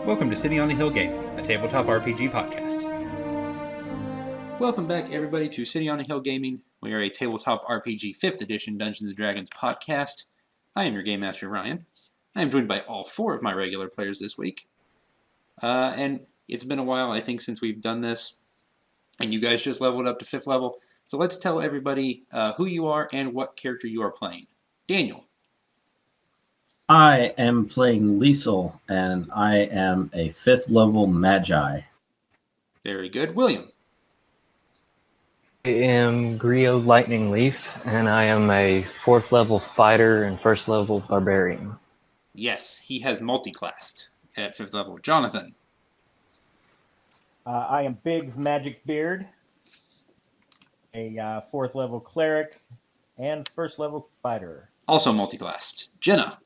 Welcome to City on the Hill Gaming, a tabletop RPG podcast. Welcome back, everybody, to City on the Hill Gaming. We are a tabletop RPG 5th edition Dungeons & Dragons podcast. I am your Game Master, Ryan. I am joined by all 4 of my regular players this week. And it's been a while, I think, since we've done this. And you guys just leveled up to 5th level. So let's tell everybody who you are and what character you are playing. Daniel. I am playing Liesel, and I am a 5th level Magi. Very good. William. I am Griot Lightning Leaf, and I am a 4th level fighter and 1st level barbarian. Yes, he has multi-classed at 5th level. Jonathan. I am Biggs Magic Beard, a 4th level cleric and 1st level fighter. Also multi-classed. Jenna.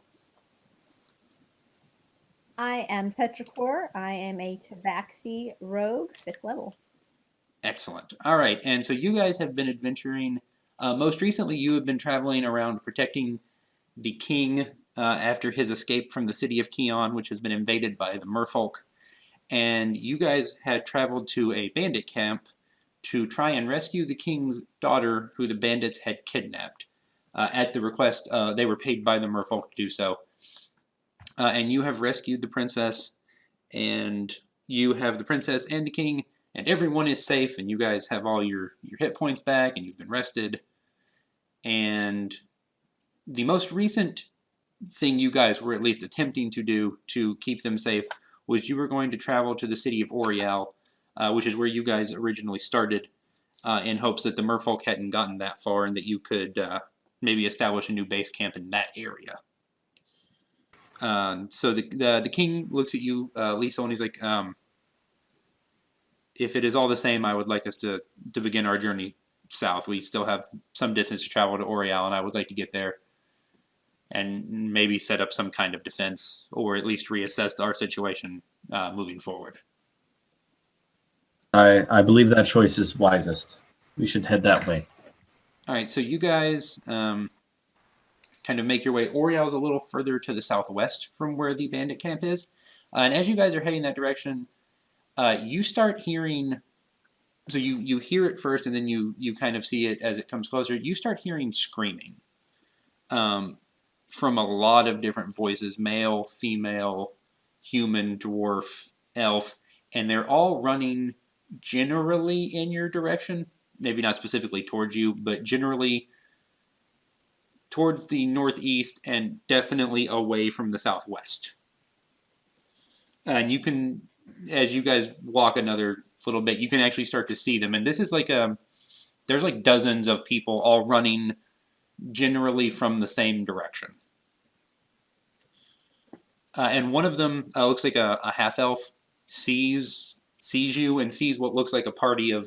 I am Petrichor. I am a Tabaxi rogue, 5th level. Excellent. All right, and so you guys have been adventuring. Most recently, you have been traveling around protecting the king after his escape from the city of Keon, which has been invaded by the merfolk. And you guys had traveled to a bandit camp to try and rescue the king's daughter, who the bandits had kidnapped. At the request, they were paid by the merfolk to do so. And you have rescued the princess, and you have the princess and the king, and everyone is safe, and you guys have all your hit points back, and you've been rested. And the most recent thing you guys were at least attempting to do to keep them safe was you were going to travel to the city of Oriel, which is where you guys originally started, in hopes that the merfolk hadn't gotten that far and that you could maybe establish a new base camp in that area. So the king looks at you, Liesel, and he's like, if it is all the same, I would like us to begin our journey south. We still have some distance to travel to Oriel, and I would like to get there and maybe set up some kind of defense, or at least reassess our situation moving forward. I believe that choice is wisest. We should head that way. All right, so you guys kind of make your way. Oriel's a little further to the southwest from where the bandit camp is. And as you guys are heading that direction, you start hearing, so you hear it first and then you kind of see it as it comes closer. You start hearing screaming from a lot of different voices, male, female, human, dwarf, elf, and they're all running generally in your direction. Maybe not specifically towards you, but generally towards the northeast and definitely away from the southwest. And you can, as you guys walk another little bit, you can actually start to see them. And this is like there's like dozens of people all running generally from the same direction. And one of them looks like a half-elf, sees you and sees what looks like a party of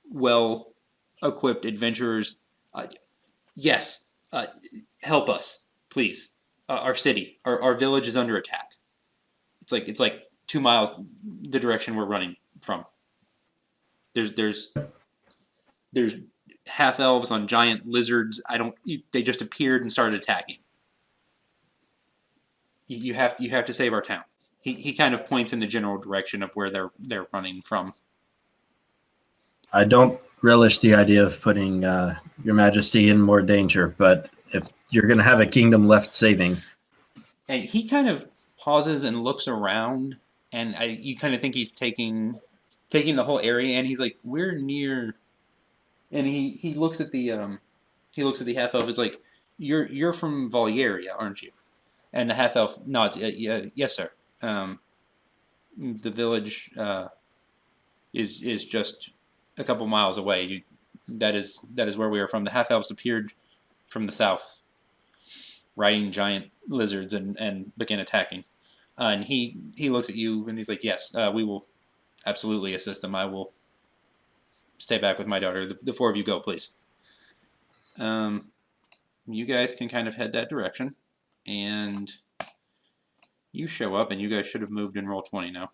well-equipped adventurers. Yes, help us, please. Our city, our village is under attack. It's like 2 miles the direction we're running from. There's half elves on giant lizards. They just appeared and started attacking. You have to save our town. He kind of points in the general direction of where they're running from. I don't relish the idea of putting Your Majesty in more danger, but if you're going to have a kingdom left saving. And he kind of pauses and looks around, and you kind of think he's taking the whole area, and he's like, "We're near." And he looks at the half elf. It's like, "You're from Valieria, aren't you?" And the half elf nods. Yeah, yes, sir. The village is just a couple miles away. That is where we are from. The half elves appeared from the south, riding giant lizards and began attacking. And he looks at you and he's like, "Yes, we will absolutely assist them. I will stay back with my daughter. The 4 of you go, please." You guys can kind of head that direction, and you show up, and you guys should have moved in Roll20 now.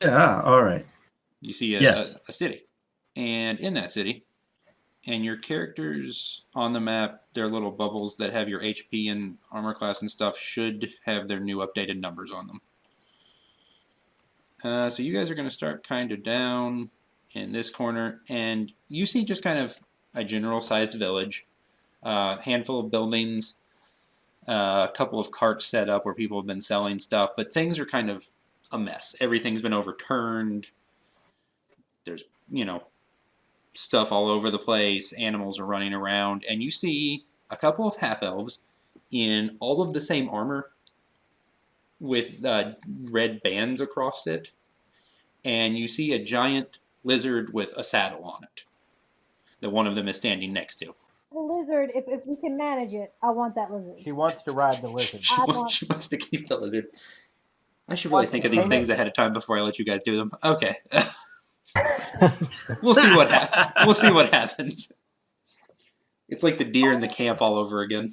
Yeah, all right. You see a city, and in that city And your characters on the map, their little bubbles that have your HP and armor class and stuff, should have their new updated numbers on them. So you guys are going to start kind of down in this corner, and you see just kind of a general-sized village, handful of buildings, a couple of carts set up where people have been selling stuff, but things are kind of a mess. Everything's been overturned. There's, stuff all over the place. Animals are running around, and you see a couple of half-elves in all of the same armor with red bands across it, and you see a giant lizard with a saddle on it that one of them is standing next to. The lizard, if we can manage it, I want that lizard. She wants to ride the lizard. She wants to keep the lizard. I should really think of these things ahead of time before I let you guys do them. Okay. We'll see what happens. It's like the deer in the camp all over again.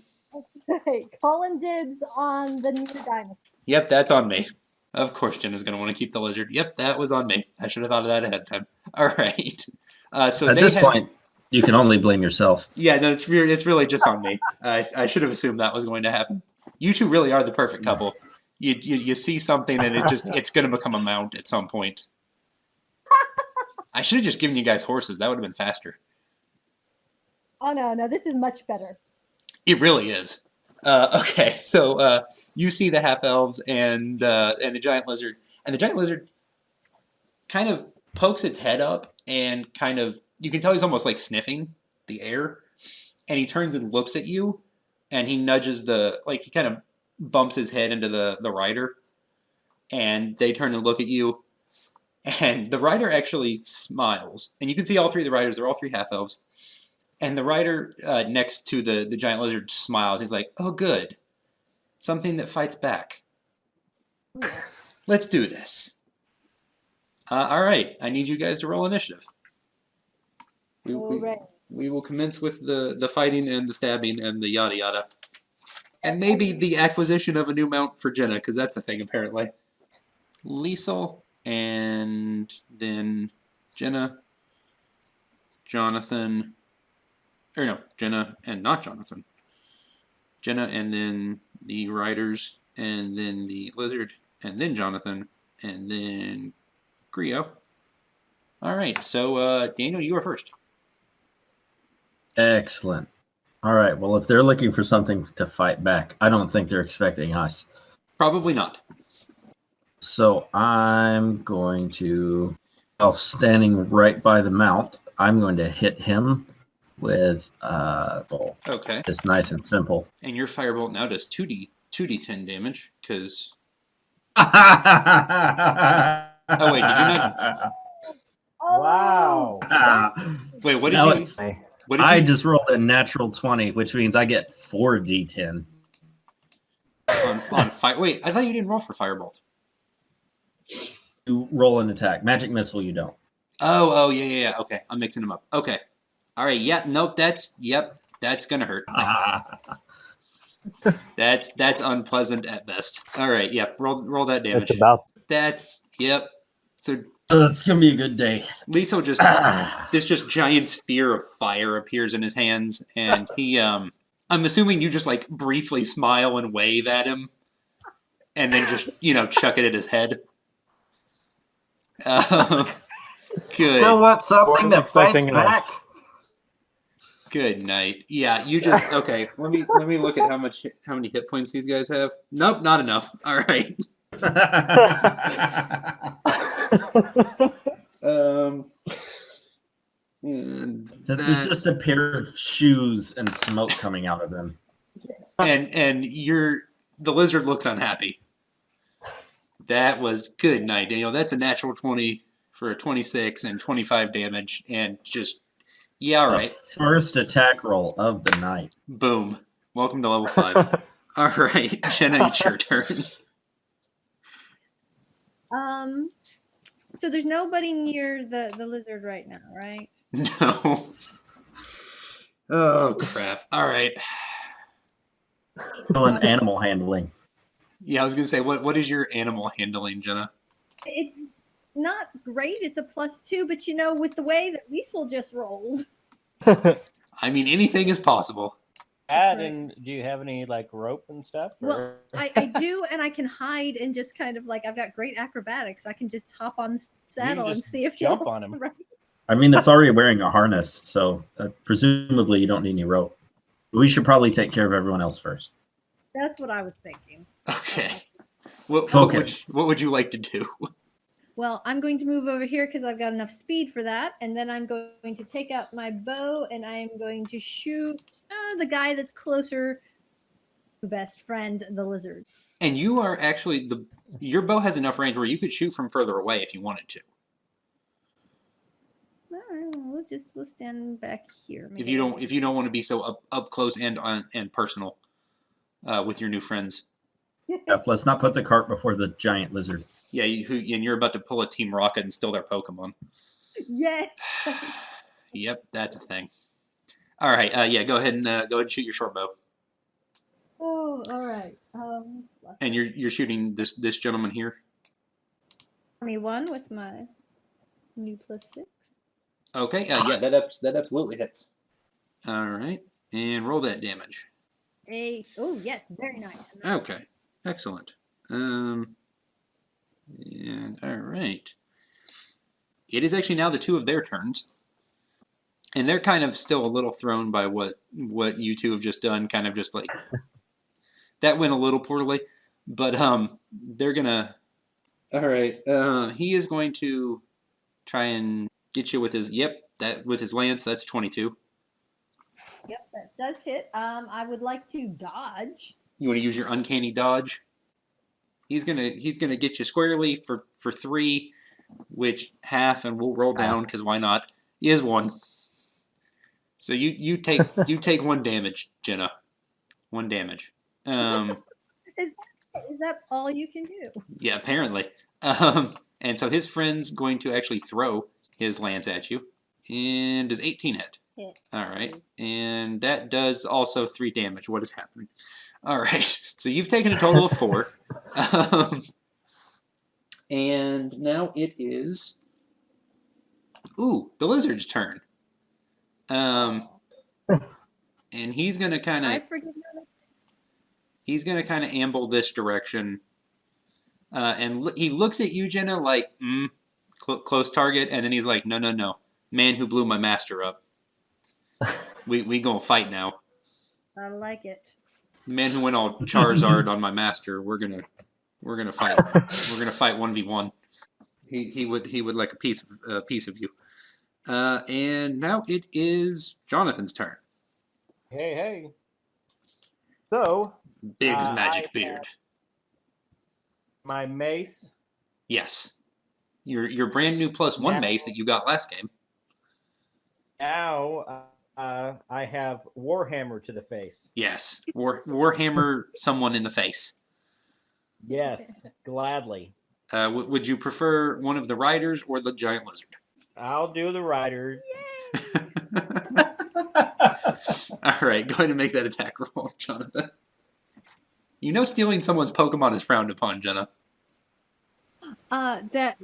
Okay, calling dibs on the new dinosaur. Yep, that's on me. Of course Jenna's going to want to keep the lizard. Yep, that was on me. I should have thought of that ahead of time. All right. So At this point, you can only blame yourself. Yeah, no, it's really just on me. I should have assumed that was going to happen. You two really are the perfect couple. You see something and it's going to become a mount at some point. I should have just given you guys horses. That would have been faster. Oh no, this is much better. It really is. Okay, so you see the half elves and the giant lizard, and the giant lizard kind of pokes its head up and kind of, you can tell he's almost like sniffing the air, and he turns and looks at you, and he nudges he kind of bumps his head into the rider, and they turn and look at you, and the rider actually smiles, and you can see all three of the riders, they're all three half elves. And the rider next to the giant lizard smiles. He's like, oh, good. Something that fights back. Let's do this. All right. I need you guys to roll initiative. We will commence with the fighting and the stabbing and the yada yada. And maybe the acquisition of a new mount for Jenna, because that's a thing, apparently. Liesel, and then Jenna, Jonathan... Or no, Jenna and not Jonathan. Jenna and then the riders, and then the lizard, and then Jonathan, and then Grio. All right, so Daniel, you are first. Excellent. All right, well, if they're looking for something to fight back, I don't think they're expecting us. Probably not. So I'm going to, standing right by the mount, I'm going to hit him with bolt. Okay. It's nice and simple. And your firebolt now does 2d10 damage, because... Oh, wait, did you not... Wow. Wait, what did Now you... it's- What did I you... just rolled a natural 20, which means I get 4d10. On fire... Wait, I thought you didn't roll for firebolt. You roll an attack. Magic missile, you don't. Oh, yeah. Okay, I'm mixing them up. Okay. All right, yeah, nope, that's gonna hurt. That's unpleasant at best. All right, yeah, roll that damage. Yep. So It's gonna be a good day. Liesel this giant sphere of fire appears in his hands, and he I'm assuming you just like briefly smile and wave at him, and then just chuck it at his head. Good. Still want something that fights back? Good night. Yeah, you just okay. Let me look at how many hit points these guys have. Nope, not enough. All right. There's just a pair of shoes and smoke coming out of them. And the lizard looks unhappy. That was good night, Daniel. That's a natural 20 for a 26 and 25 damage, and just. Yeah, all right. First attack roll of the night. Boom. Welcome to level 5. All right, Jenna, it's your turn. So there's nobody near the lizard right now, right? No. Oh, crap. All right. Still an animal handling. Yeah, I was going to say, what is your animal handling, Jenna? It's not great. It's a +2, but with the way that Liesel just rolled. I mean, anything is possible. And do you have any like rope and stuff? Well, or- I do, and I can hide and just kind of like I've got great acrobatics. I can just hop on the saddle and just see if jump he'll on him. Right. I mean, it's already wearing a harness, so presumably you don't need any rope. We should probably take care of everyone else first. That's what I was thinking. Okay. What Focus. would you like to do? Well, I'm going to move over here because I've got enough speed for that, and then I'm going to take out my bow and I am going to shoot the guy that's closer to best friend, the lizard. And you are actually your bow has enough range where you could shoot from further away if you wanted to. All right, we'll stand back here. If you don't want to be so up close and personal with your new friends. Yep, let's not put the cart before the giant lizard. Yeah, and you're about to pull a Team Rocket and steal their Pokemon. Yes. Yep, that's a thing. All right, yeah, go ahead and shoot your short bow. Oh, all right. And you're shooting this gentleman here. 21 with my new +6. Okay, yeah, that absolutely hits. All right, and roll that damage. Oh yes, very nice. Okay, excellent. And all right, it is actually now the two of their turns, and they're kind of still a little thrown by what you two have just done. Kind of just like that went a little poorly, but they're gonna. All right, he is going to try and get you with his with his lance. That's 22. Yep, that does hit. I would like to dodge. You want to use your uncanny dodge. He's gonna get you squarely for 3, which half, and we'll roll down because why not? Is 1. So you take 1 damage, Jenna. 1 damage. Is that all you can do? Yeah, apparently. And so his friend's going to actually throw his lance at you. And does 18 hit? Hit. All right. And that does also 3 damage. What is happening? All right. So you've taken a total of 4. And now it is the lizard's turn. And he's going to kind I of forgive you. he's going to kind of amble this direction. And he looks at you, Jenna, like, close target. And then he's like, no. Man who blew my master up. We gonna fight now. I like it. The man who went all Charizard on my master. We're gonna fight. We're gonna fight 1v1. He would like a piece of you. And now it is Jonathan's turn. Hey. So, Big's I magic have- beard. my mace. Yes. Your brand new +1 mace that you got last game. Now, I have Warhammer to the face. Yes. Warhammer someone in the face. Yes, gladly. Would you prefer one of the riders or the giant lizard? I'll do the rider. All right, go ahead and make that attack roll, Jonathan. You know stealing someone's Pokemon is frowned upon, Jenna. That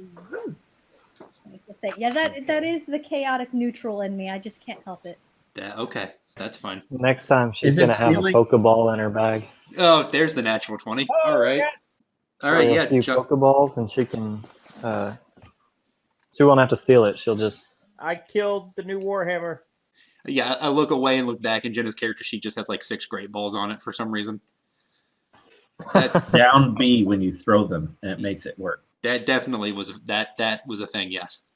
is the chaotic neutral in me. I just can't help it. Okay, that's fine. Next time she's Is it gonna have stealing? a Pokeball in her bag. Oh, there's the natural 20. All right. All right, Throw yeah. a few Pokeballs, and she can. She won't have to steal it. She'll just. I killed the new Warhammer. Yeah, I look away and look back, and Jenna's character sheet just has like 6 great balls on it for some reason. That Down B when you throw them, and it makes it work. definitely was that was a thing. Yes.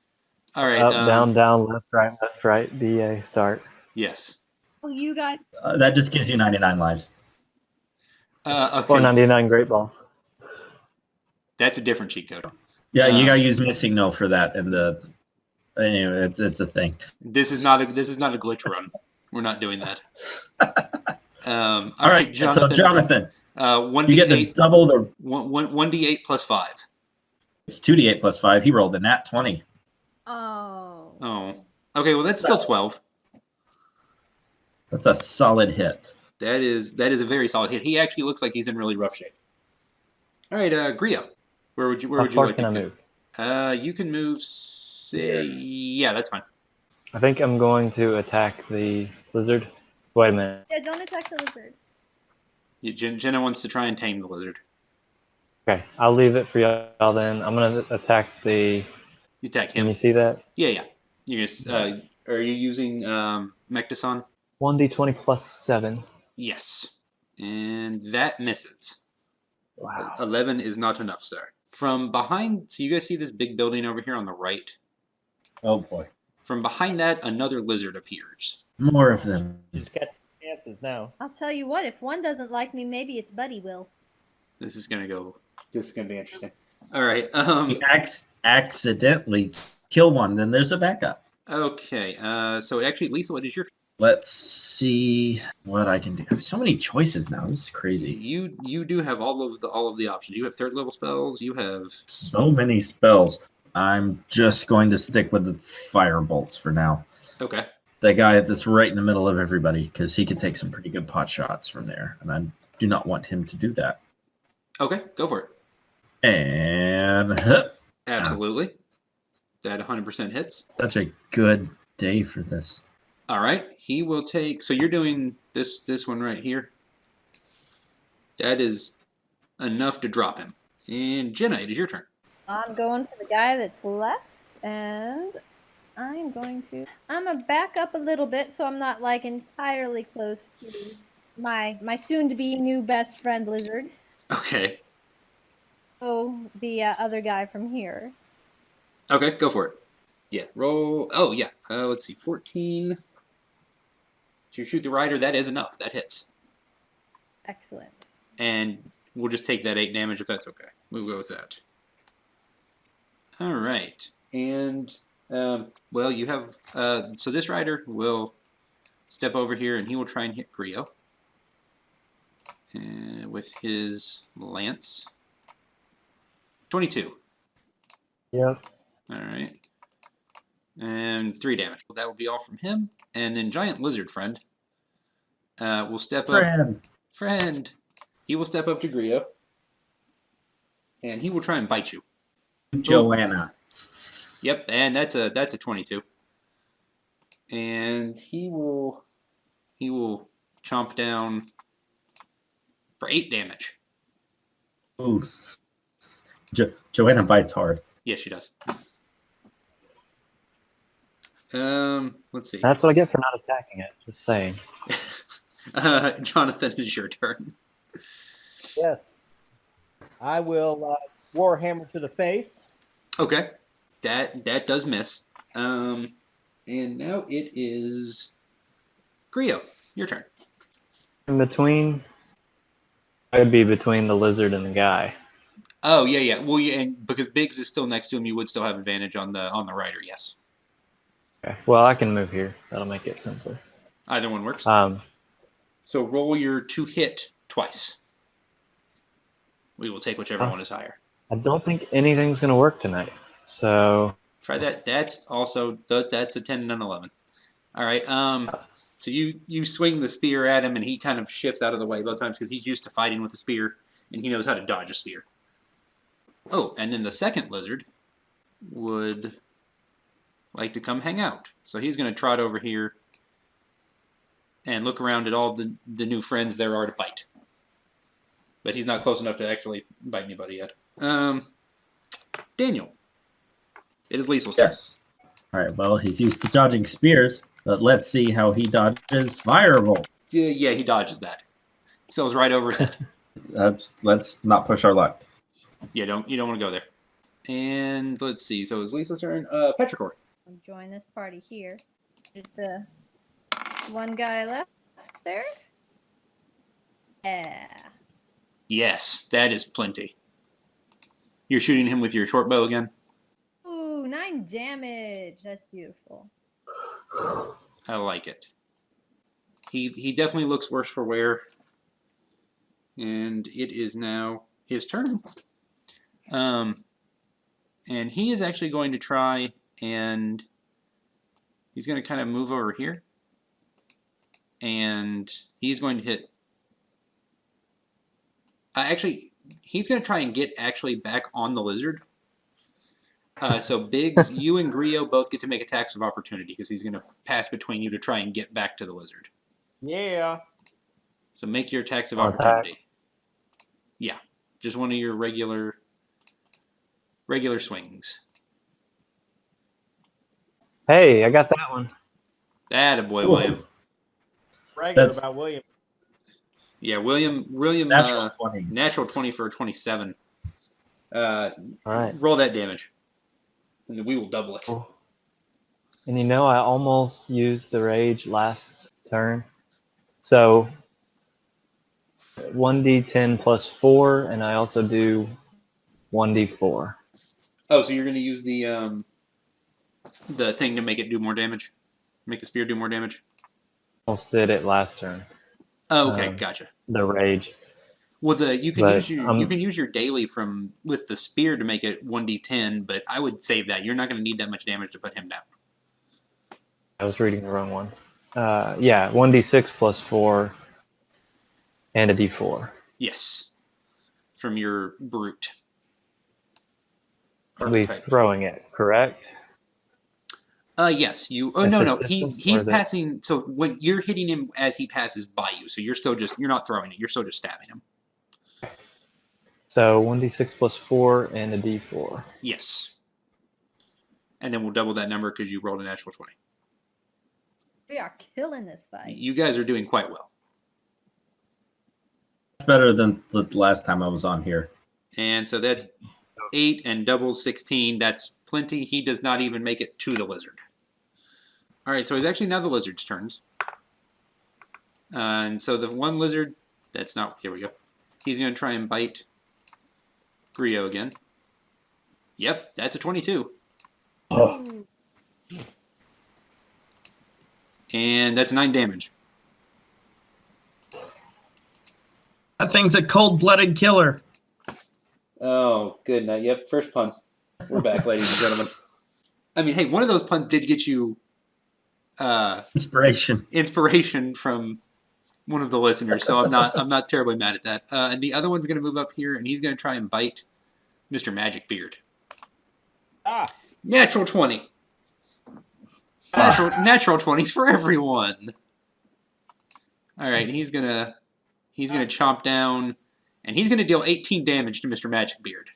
All right. Up, down, left, right, BA, start. Yes. Oh, you got That just gives you 99 lives. Okay. 499 Great Balls. That's a different cheat code. Yeah, you gotta use missing no for that, and anyway, it's a thing. This is not a glitch run. We're not doing that. All All right, Jonathan. so Jonathan, 1d8. you get to double the. 1d8 plus 5. It's 2d8 plus 5. He rolled a nat 20. Oh. Oh. Okay, well that's still 12. That's a solid hit. That is a very solid hit. He actually looks like he's in really rough shape. All right, Grio. Where would you How like far to can I go? move? You can move. Say, yeah, that's fine. I think I'm going to attack the lizard. Wait a minute. Yeah, don't attack the lizard. Jenna wants to try and tame the lizard. Okay, I'll leave it for y'all then. I'm gonna attack the. You attack Can him. you see that? Yeah. You're just, are you using Mectason? 1d20 plus 7. Yes. And that misses. Wow. 11 is not enough, sir. From behind, so you guys see this big building over here on the right? Oh boy. From behind that, another lizard appears. More of them. You just got chances now. I'll tell you what, if one doesn't like me, maybe its buddy will. This is gonna be interesting. All right. You accidentally kill one, then there's a backup. Okay. So actually, Lisa, what is your? Let's see what I can do. I have so many choices now. This is crazy. You do have all of the options. You have third level spells. You have. So many spells. I'm just going to stick with the fire bolts for now. Okay. The guy that's right in the middle of everybody, because he can take some pretty good pot shots from there, and I do not want him to do that. Okay, go for it. And Absolutely. That 100% hits. such a good day for this. All right. He will take. So you're doing this one right here. That is enough to drop him. And Jenna, it is your turn. I'm going for the guy that's left, and I'm going to back up a little bit so I'm not like entirely close to my soon-to-be new best friend lizard. Okay. So the other guy from here. Okay, go for it. Yeah, roll. Oh, yeah. Let's see. 14. To shoot the rider, that is enough. That hits. Excellent. And we'll just take that 8 damage if that's okay. We'll go with that. All right. And, well, you have... so this rider will step over here, and he will try and hit Grio. With his lance. 22. Yep. All right. And 3 damage. That will be all from him. And then Giant Lizard Friend will step up. Friend. He will step up to Grio. And he will try and bite you. Joanna. Yep, and that's a 22. And he will chomp down for 8 damage. Ooh. Joanna bites hard. Yes, she does. Let's see. That's what I get for not attacking it. Just saying. Jonathan, it is your turn. Yes. I will Warhammer to the face. Okay, that does miss. And now it is Grio. Your turn. In between, I'd be between the lizard and the guy. Oh yeah. Well, yeah, and because Biggs is still next to him, you would still have advantage on the rider. Yes. Okay. Well, I can move here. That'll make it simpler. Either one works. So roll your 2 hit twice. We will take whichever one is higher. I don't think anything's gonna work tonight. So Try that. That's a 10 and an 11. All right. So you swing the spear at him, and he kind of shifts out of the way both times because he's used to fighting with a spear, and he knows how to dodge a spear. Oh, and then the second lizard would like to come hang out. So he's going to trot over here and look around at all the new friends there are to bite. But he's not close enough to actually bite anybody yet. Daniel. It is Liesl's turn. Yes. All right. Well, he's used to dodging spears, but let's see how he dodges firebolt. Yeah, he dodges that. Sails right over his head. Let's not push our luck. Yeah, you don't want to go there. And let's see. So it's Lisa's turn. Petrichor. I'll join this party here. There's the one guy left there. Yeah. Yes, that is plenty. You're shooting him with your short bow again? Ooh, 9 damage. That's beautiful. I like it. He definitely looks worse for wear. And it is now his turn. And he is actually going to try and he's going to kind of move over here. And he's going to hit... actually, he's going to try and get actually back on the lizard. So Biggs, you and Grio both get to make attacks of opportunity because he's going to pass between you to try and get back to the lizard. Yeah. So make your attacks of I'll attack. opportunity. Yeah, just one of your regular swings. Hey, I got that one. Attaboy, Whoa. William. Bragging That's- about William. Yeah, William. Natural 20s. Natural 20 for a 27. All right. Roll that damage, and then we will double it. Cool. And you know, I almost used the rage last turn. So 1d10 plus 4, and I also do 1d4. Oh, so you're going to use the thing to make it do more damage? Make the spear do more damage? Almost did it last turn. Oh, okay, gotcha. The rage. Well, you can But, use your daily with the spear to make it 1d10, but I would save that. You're not going to need that much damage to put him down. I was reading the wrong one. Yeah, 1d6 plus 4 and a d4. Yes, from your brute. I'll be Archetype. throwing it, correct? Yes, you. Oh At no, this no. distance, or He's is it- passing. So when you're hitting him as he passes by you, so you're not throwing it. You're still just stabbing him. So 1d6 plus 4 and a d4. Yes. And then we'll double that number because you rolled a natural 20. We are killing this fight. You guys are doing quite well. Better than the last time I was on here. And so that's 8 and doubles 16. That's plenty. He does not even make it to the lizard. All right, so it's actually now the lizard's turns. And so the one lizard, that's not, here we go. He's going to try and bite Grio again. Yep, that's a 22. Oh, And that's 9 damage. that thing's a cold-blooded killer. Oh, good night. Yep, first pun. We're back, ladies and gentlemen. I mean, hey, one of those puns did get you Inspiration. inspiration from one of the listeners, so I'm not terribly mad at that. And the other one's going to move up here, and he's going to try and bite Mr. Magic Beard. Ah. Natural 20. Natural 20s for everyone. All right, he's gonna chomp down, and he's gonna deal 18 damage to Mr. Magic Beard.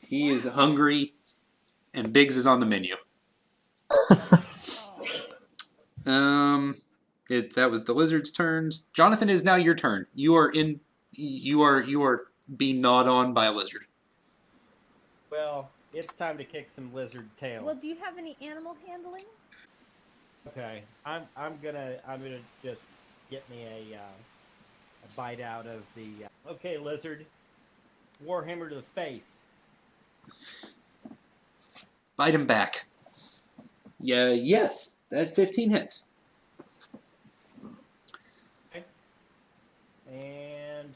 He is hungry, and Biggs is on the menu. That was the lizard's turns. Jonathan, is now your turn. You are being gnawed on by a lizard. Well, it's time to kick some lizard tail. Well, do you have any animal handling? Okay, I'm gonna just get me a bite out of the. Okay, lizard. Warhammer to the face. Bite him back. Yeah, yes. That 15 hits. And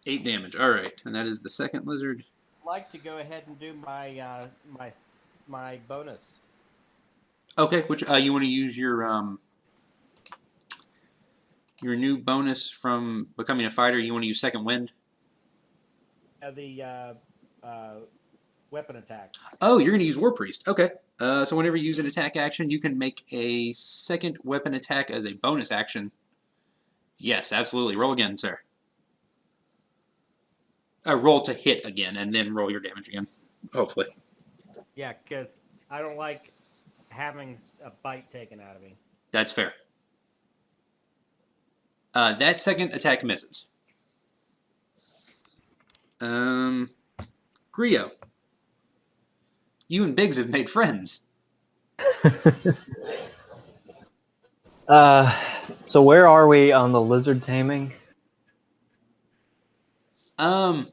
8 damage. All right, and that is the second lizard. I'd like to go ahead and do my my bonus. Okay, which you want to use your new bonus from becoming a fighter? You want to use second wind? The weapon attack. Oh, you're going to use War Priest. Okay. So whenever you use an attack action, you can make a second weapon attack as a bonus action. Yes, absolutely. Roll again, sir. Roll to hit again, and then roll your damage again. Hopefully. Yeah, because I don't like having a bite taken out of me. That's fair. That second attack misses. Grio. You and Biggs have made friends. So where are we on the lizard taming? I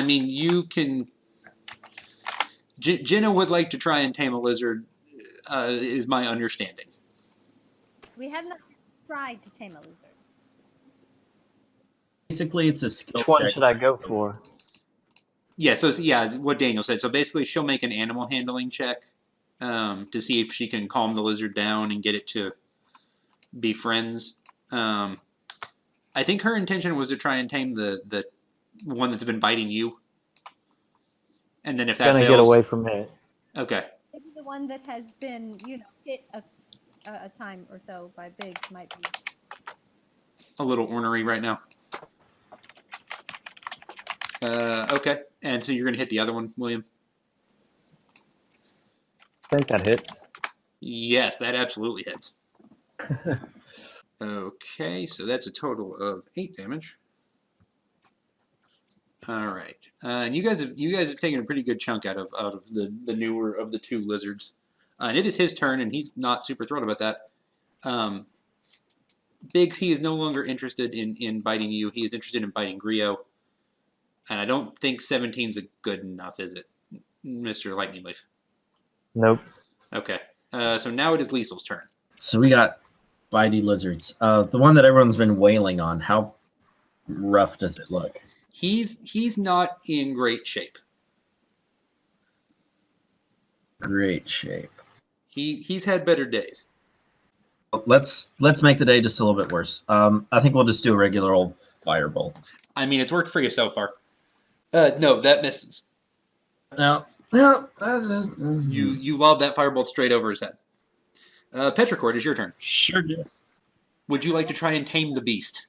mean, you can. Jenna would like to try and tame a lizard, is my understanding. We have not tried to tame a lizard. Basically, it's a skill Which one check. should I go for? Yeah, so yeah, what Daniel said. So basically, she'll make an animal handling check to see if she can calm the lizard down and get it to be friends. I think her intention was to try and tame the one that's been biting you. And then if that Gonna fails, get away from it. okay. Maybe the one that has been, hit a time or so by Biggs might be. A little ornery right now. Okay, and so you're gonna hit the other one, William. I think that hits. Yes, that absolutely hits. Okay, so that's a total of 8 damage. All right, and you guys have taken a pretty good chunk out of the newer of the 2 lizards, and it is his turn, and he's not super thrilled about that. Biggs, he is no longer interested in biting you. He is interested in biting Grio, and I don't think 17's a good enough, is it, Mr. Lightning Leaf? Nope. Okay, so now it is Liesel's turn. So we got bitey lizards. The one that everyone's been wailing on. How rough does it look? He's not in great shape. Great shape. He's had better days. Let's make the day just a little bit worse. I think we'll just do a regular old firebolt. I mean, it's worked for you so far. No, that misses. No. You lob that firebolt straight over his head. Petrichord, it's your turn. Sure do. Would you like to try and tame the beast?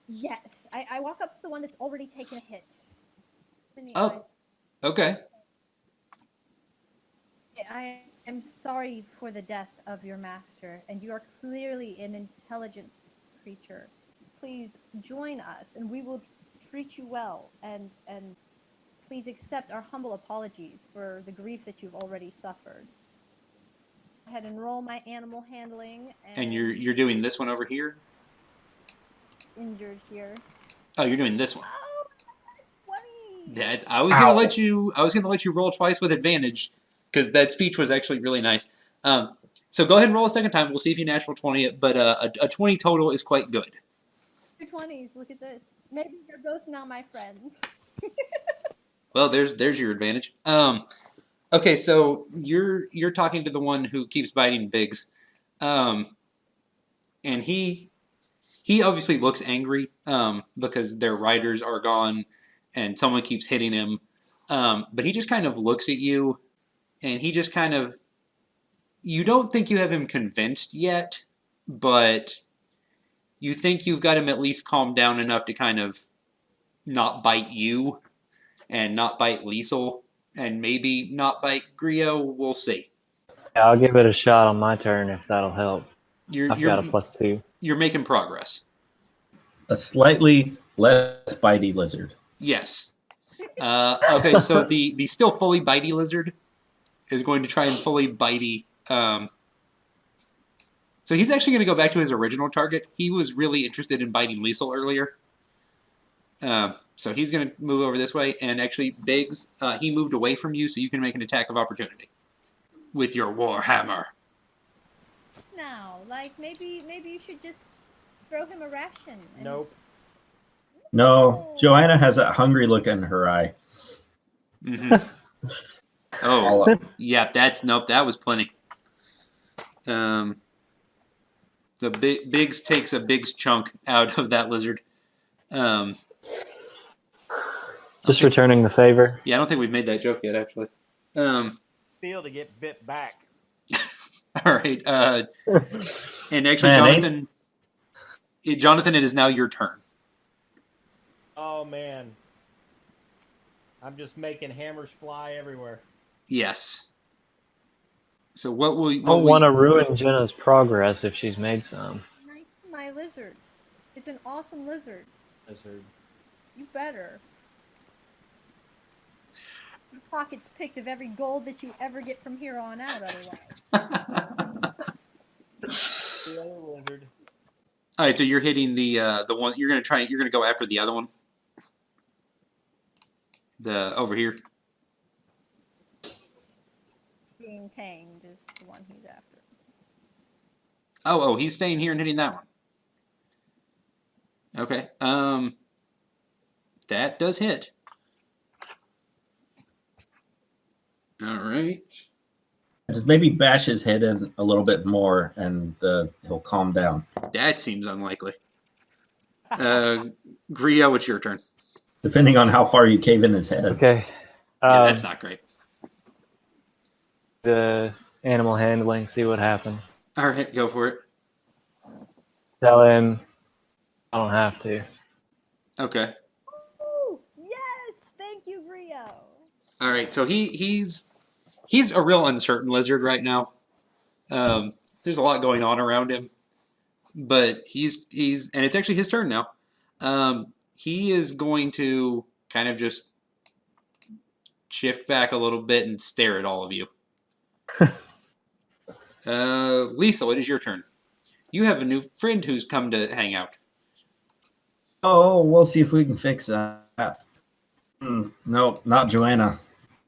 Yes. I walk up to the one that's already taken a hit. In the Oh. eyes. Okay. I am sorry for the death of your master, and you are clearly an intelligent creature. Please join us, and we will treat you well, and please accept our humble apologies for the grief that you've already suffered. Go ahead and roll my animal handling. And you're doing this one over here? Injured here. Oh, you're doing this one. Oh, 20! I was gonna let you roll twice with advantage, because that speech was actually really nice. So go ahead and roll a second time. We'll see if you natural 20 it, but a 20 total is quite good. 2 20s. Look at this. Maybe you're both now my friends. Well, there's your advantage. Okay, so you're talking to the one who keeps biting Biggs, and he obviously looks angry because their riders are gone, and someone keeps hitting him. But he just kind of looks at you, and he just kind of, you don't think you have him convinced yet, but you think you've got him at least calmed down enough to kind of not bite you and not bite Liesel and maybe not bite Grio. We'll see. Yeah, I'll give it a shot on my turn if that'll help. You're I've got a +2. You're making progress. A slightly less bitey lizard. Yes. Okay, so the still fully bitey lizard is going to try and fully bitey. So he's actually going to go back to his original target. He was really interested in biting Liesel earlier. So he's going to move over this way. And actually, Biggs, he moved away from you, so you can make an attack of opportunity with your Warhammer. Now, like maybe you should just throw him a ration. And... Nope. No, Joanna has that hungry look in her eye. Mm-hmm. All Oh, up. yeah, nope, that was plenty. The Biggs takes a big chunk out of that lizard. Just returning the favor. Yeah, I don't think we've made that joke yet, actually. Feel to get bit back. All right. And actually, Man, Jonathan, it is now your turn. Oh man. I'm just making hammers fly everywhere. Yes. So what will I don't want to ruin Jenna's progress if she's made some. My lizard. It's an awesome lizard. Lizard. You better. Your pocket's picked of every gold that you ever get from here on out, otherwise. The other lizard. All right, so you're hitting the one you're gonna go after the other one. The over here. Being tamed is the one he's after. Oh, he's staying here and hitting that one. Okay. That does hit. All right. Just maybe bash his head in a little bit more, and he'll calm down. That seems unlikely. Grio, it's your turn. Depending on how far you cave in his head. Okay. Yeah, that's not great. The animal handling, see what happens. All right, go for it. Tell him I don't have to. Okay. Ooh, yes, thank you, Grio. All right. So he's a real uncertain lizard right now. There's a lot going on around him, but he's and it's actually his turn now. He is going to kind of just shift back a little bit and stare at all of you. Lisa, it is your turn. You have a new friend who's come to hang out. Oh, we'll see if we can fix that. No, not Joanna.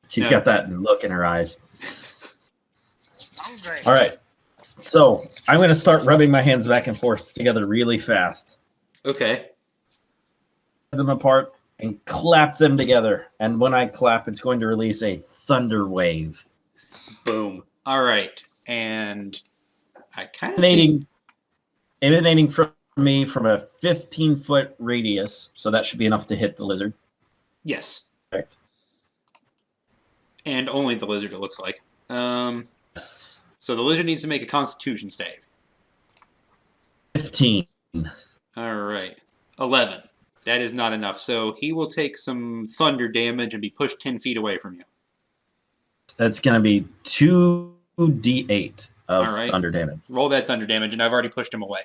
She's No. got that look in her eyes. All right. So I'm going to start rubbing my hands back and forth together really fast. Okay. Put them apart and clap them together. And when I clap, it's going to release a thunder wave. Boom. All right. And I kind of think, Emanating from me from a 15-foot radius. So that should be enough to hit the lizard. yes. Correct. And only the lizard, it looks like. Yes. So the lizard needs to make a Constitution save. 15. All right. 11. That is not enough. So he will take some thunder damage and be pushed 10 feet away from you. That's going to be 2d8 of All right. thunder damage. Roll that thunder damage, and I've already pushed him away.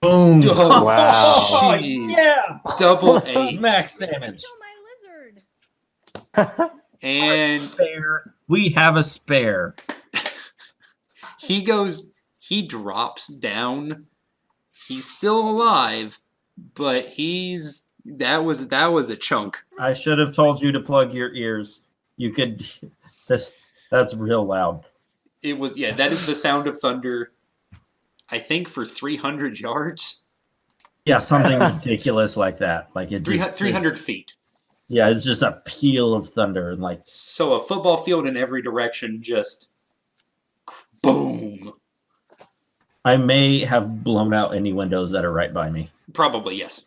Boom. Oh, Wow. Oh, jeez. yeah. Double 8. Max damage. Kill my lizard. And Spare. We have a spare. he drops down. He's still alive, but that was a chunk. I should have told you to plug your ears. You could. That's real loud. It was, yeah, that is the sound of thunder, I think, for 300 yards. Yeah, something ridiculous like that. Like it just 300 feet. Yeah, it's just a peal of thunder and like So a football field in every direction, just boom. I may have blown out any windows that are right by me. Probably, yes.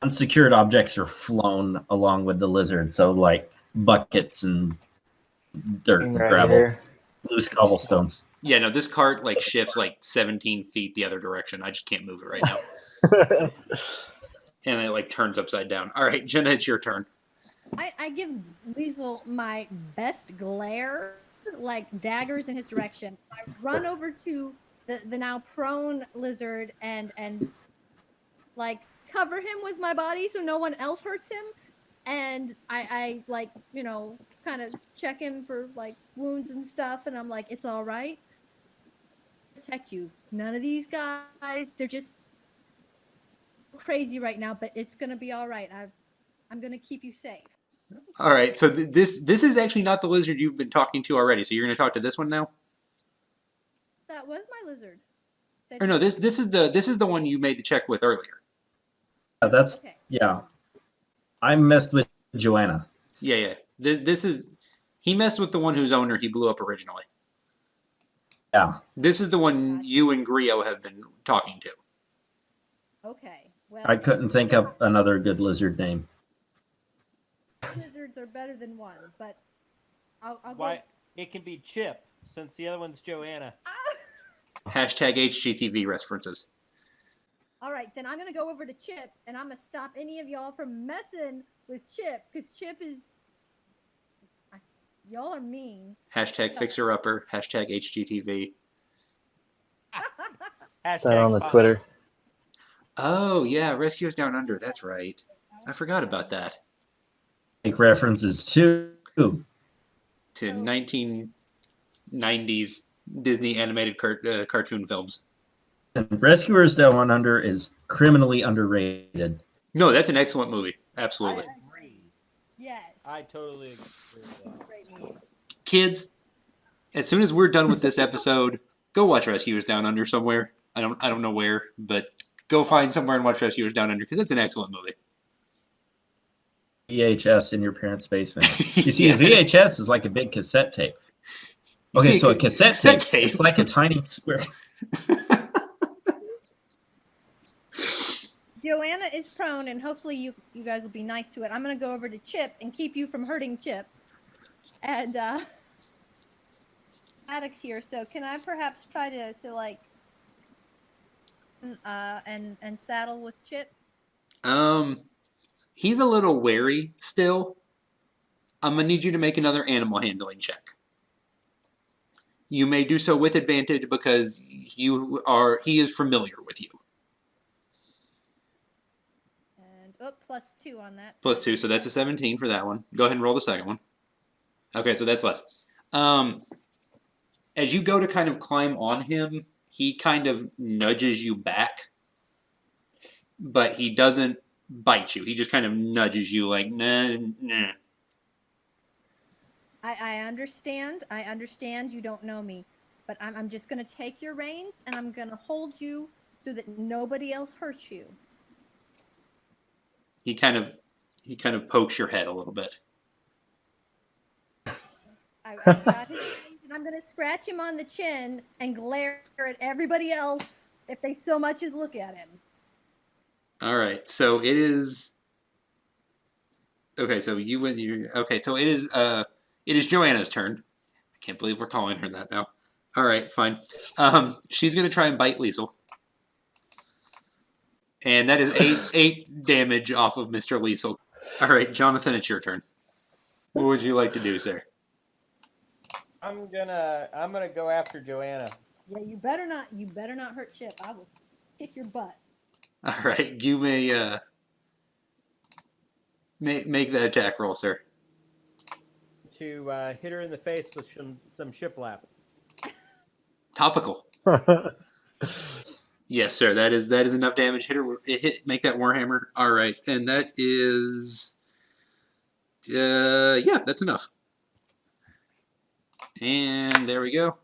Unsecured objects are flown along with the lizard, so like buckets and dirt and Right gravel, here. loose cobblestones. Yeah, no, this cart like shifts like 17 feet the other direction. I just can't move it right now. And it like turns upside down. All right, Jenna, it's your turn. I give Weasel my best glare, like daggers in his direction. I run over to the now prone lizard and like cover him with my body so no one else hurts him. And I like, you know, kind of check him for like wounds and stuff. And I'm like, it's all right. Protect you. None of these guys, they're just crazy right now, but it's gonna be all right. I'm gonna keep you safe. All right, so this is actually not the lizard you've been talking to already. So you're going to talk to this one now? That was my lizard. Or no, this is the one you made the check with earlier. That's Okay. yeah. I messed with Joanna. Yeah. This is he messed with the one whose owner he blew up originally. Yeah. This is the one you and Grio have been talking to. Okay. Well, I couldn't think of another good lizard name. lizards are better than one, but I'll go. Why? It can be Chip, since the other one's Joanna. Hashtag HGTV references. All right, then I'm gonna go over to Chip, and I'm gonna stop any of y'all from messing with Chip, because Chip is. Y'all are mean. Hashtag fixer upper. Hashtag HGTV. That on the Hashtag Twitter. Oh yeah, Rescuers Down Under. That's right. I forgot about that. Make references to To 1990s Disney animated cartoon films. and Rescuers Down Under is criminally underrated. No, that's an excellent movie. Absolutely. I agree. Yes. I totally agree with that. Great movie. Kids, as soon as we're done with this episode, go watch Rescuers Down Under somewhere. I don't know where, but go find somewhere and watch Rescuers Down Under because it's an excellent movie. VHS in your parents' basement. You see, Yes. a VHS is like a big cassette tape. Okay, See, so a cassette tape, it's like a tiny square. Joanna is prone, and hopefully you guys will be nice to it. I'm gonna go over to Chip and keep you from hurting Chip. And Maddox here. So can I perhaps try to like and saddle with Chip? He's a little wary still. I'm gonna need you to make another animal handling check. You may do so with advantage because he is familiar with you. And +2 on that. +2, so that's a 17 for that one. Go ahead and roll the second one. Okay, so that's less. As you go to kind of climb on him, he kind of nudges you back, but he doesn't bite you. He just kind of nudges you like, nah. I understand. I understand you don't know me, but I'm just gonna take your reins and I'm gonna hold you so that nobody else hurts you. He kind of pokes your head a little bit. I've got his reins, and I'm gonna scratch him on the chin and glare at everybody else if they so much as look at him. All right, so it is. Okay, so you with your. Okay, so it is. It is Joanna's turn. I can't believe we're calling her that now. All right, fine. She's gonna try and bite Liesel, and that is eight damage off of Mr. Liesel. All right, Jonathan, it's your turn. What would you like to do, sir? I'm gonna go after Joanna. Yeah, you better not hurt Chip. I will kick your butt. All right, you may make that attack roll, sir. To hit her in the face with some shiplap. Topical. Yes, sir. That is enough damage. Make that warhammer. All right, and that is, yeah, that's enough. And there we go.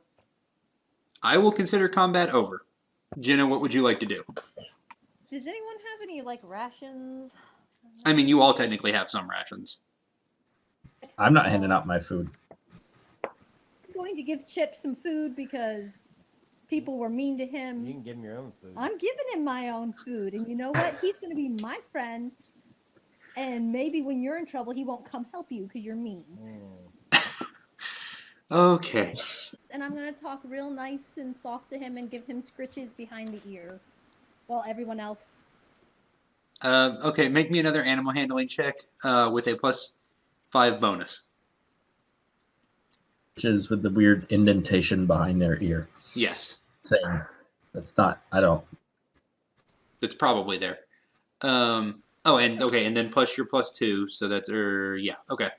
I will consider combat over. Jenna, what would you like to do? Does anyone have any like rations? I mean, you all technically have some rations. I'm not handing out my food. I'm going to give Chip some food because people were mean to him. You can give him your own food. I'm giving him my own food, and you know what? He's going to be my friend, and maybe when you're in trouble, he won't come help you because you're mean. Okay. And I'm going to talk real nice and soft to him and give him scritches behind the ear while everyone else... Okay, make me another animal handling check with a +5 bonus. Which is with the weird indentation behind their ear. Yes. Thing. That's not, I don't. That's probably there. Oh, and okay, and then plus your +2, so that's yeah, okay.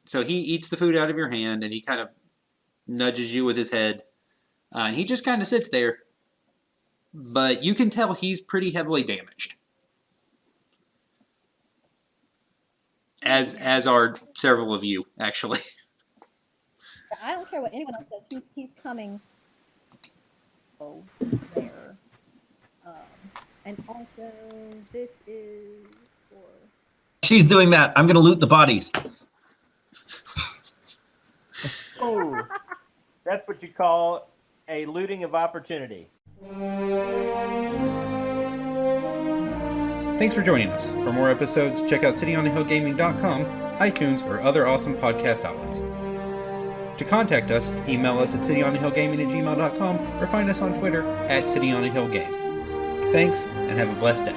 So he eats the food out of your hand, and he kind of nudges you with his head, and he just kind of sits there. But you can tell he's pretty heavily damaged, as are several of you, actually. I don't care what anyone else says. He's coming. Oh, there. And also, this is for... She's doing that. I'm going to loot the bodies. Oh, that's what you call a looting of opportunity. Thanks for joining us. For more episodes, check out cityonthehillgaming.com, iTunes, or other awesome podcast outlets. To contact us, email us at cityonthehillgaming@gmail.com or find us on Twitter @cityonthehillgame. Thanks, and have a blessed day.